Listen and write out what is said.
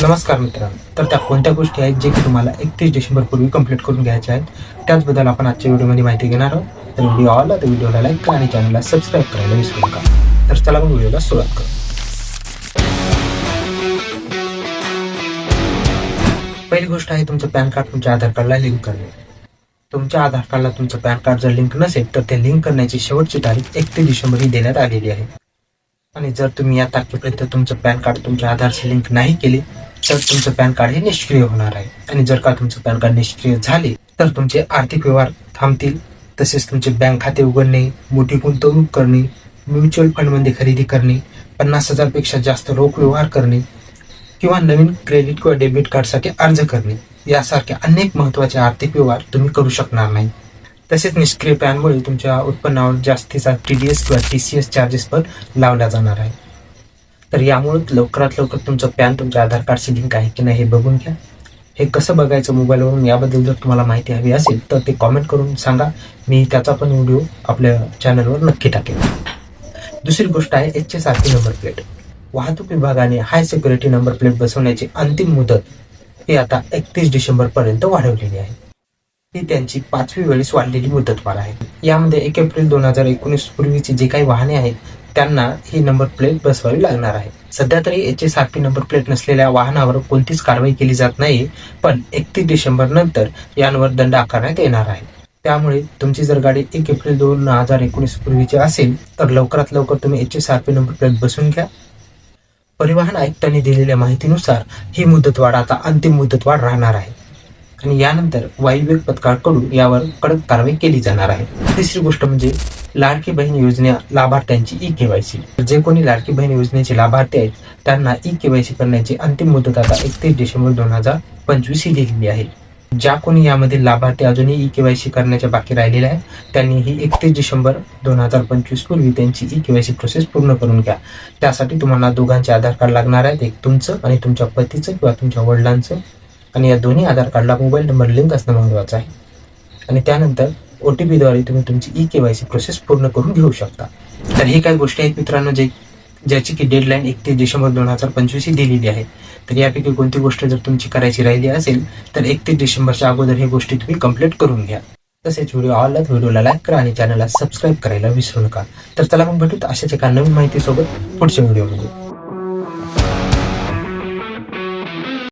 नमस्कार मित्रांनो, तर त्या कोणत्या गोष्टी आहेत जे की तुम्हाला 31 डिसेंबर पूर्वी कंप्लीट करून घ्यायच्या आहेत, त्याचबद्दल आपण आजच्या व्हिडिओमध्ये माहिती घेणार आहोत. तर व्हिडिओ आवडला तर व्हिडिओला लाईक करा आणि चॅनलला सबस्क्राईब करायला विसरू नका. तर चला मग व्हिडिओला सुरुवात करू. पहिली गोष्ट आहे तुमचं पॅन कार्ड तुमच्या आधार कार्डला लिंक करणे. तुमच्या आधार कार्डला तुमचं पॅन कार्ड जर लिंक नसेल तर ते लिंक करण्याची शेवटची तारीख 31 डिसेंबर ही देण्यात आलेली आहे. आणि जर तुम्ही या तारखेपर्यंत तुमचं पॅन कार्ड तुमच्या आधारशी लिंक नाही केले तर तुमचं पॅन कार्ड हे निष्क्रिय होणार आहे. आणि जर का तुमचं पॅन कार्ड निष्क्रिय झाले तर तुमचे आर्थिक व्यवहार थांबतील. तसेच तुमचे बँक खाते उघडणे, मोठी गुंतवणूक करणे, म्युच्युअल फंडमध्ये खरेदी करणे, 50,000 पेक्षा जास्त रोख व्यवहार करणे किंवा नवीन क्रेडिट किंवा डेबिट कार्डसाठी अर्ज करणे यासारखे अनेक महत्त्वाचे आर्थिक व्यवहार तुम्ही करू शकणार नाही. तसेच निष्क्रिय पॅनमुळे तुमच्या उत्पन्नावर जास्तीचा TDS किंवा TCS चार्जेस पण लावला जाणार आहे. तर यामुळे लवकरात लवकर तुमचं पॅन तुमच्या आधार कार्डशी लिंक आहे की नाही हे बघून घ्या. हे कसं बघायचं मोबाईलवरून याबद्दल जर तुम्हाला माहिती हवी असेल तर ते कॉमेंट करून सांगा. मी त्याचा पण व्हिडिओ आपल्या चॅनलवर नक्की टाकेन. दुसरी गोष्ट आहे HSRP नंबर प्लेट. वाहतूक विभागाने हाय सिक्युरिटी नंबर प्लेट बसवण्याची अंतिम मुदत ही आता 31 डिसेंबर पर्यंत वाढवलेली आहे. ही त्यांची 5वी वेळेस वाढलेली मुदतवाढ आहे. यामध्ये 1 एप्रिल 2019 पूर्वीची जे काही वाहने आहेत त्यांना ही नंबर प्लेट बसवावी लागणार आहे. सध्या तरी HSRP नंबर प्लेट नसलेल्या वाहनावर कोणतीच कारवाई केली जात नाही, पण 31 डिसेंबर नंतर यांवर दंड आकारण्यात येणार आहे. त्यामुळे तुमची जर गाडी 1 एप्रिल 2019 पूर्वीची असेल तर लवकरात लवकर तुम्ही HSRP नंबर प्लेट बसवून घ्या. परिवहन आयुक्तांनी दिलेल्या माहितीनुसार ही मुदतवाढ आता अंतिम मुदतवाढ राहणार आहे आणि यानंतर वायुवेग पथकाकडून यावर कडक कारवाई केली जाणार आहे. तिसरी गोष्ट म्हणजे लाडकी बहीण योजना लाभार्थ्यांची eKYC. जे कोणी लाडकी बहीण योजनेचे लाभार्थी आहेत त्यांना eKYC करण्याची अंतिम मुदत आता 31 डिसेंबर 2025 ही दिलेली आहे. ज्या कोणी यामध्ये लाभार्थी अजूनही eKYC करण्याच्या बाकी राहिलेल्या आहेत त्यांनी ही 31 डिसेंबर 2025 पूर्वी त्यांची eKYC प्रोसेस पूर्ण करून घ्या. त्यासाठी तुम्हाला दोघांचे आधार कार्ड लागणार आहेत, एक तुमचं आणि तुमच्या पतीचं किंवा तुमच्या वडिलांचं. आणि या दोन्ही आधार कार्डला मोबाईल नंबर लिंक असणं महत्त्वाचं आहे. आणि त्यानंतर OTP द्वारे तुम्ही तुमची eKYC प्रोसेस पूर्ण करून घेऊ शकता. तर हे काही गोष्टी आहेत मित्रांनो ज्याची की डेडलाईन 31 डिसेंबर 2025 ही दिलेली आहे. तर यापैकी कोणती गोष्ट जर तुमची करायची राहिली असेल तर 31 डिसेंबरच्या अगोदर ही गोष्टी तुम्ही कंप्लीट करून घ्या. तसेच व्हिडिओ आवडला तर व्हिडिओला लाईक करा आणि चॅनलला सबस्क्राईब करायला विसरू नका. तर चला मग भेटूत अशाच एका नवीन माहितीसोबत पुढच्या व्हिडिओमध्ये.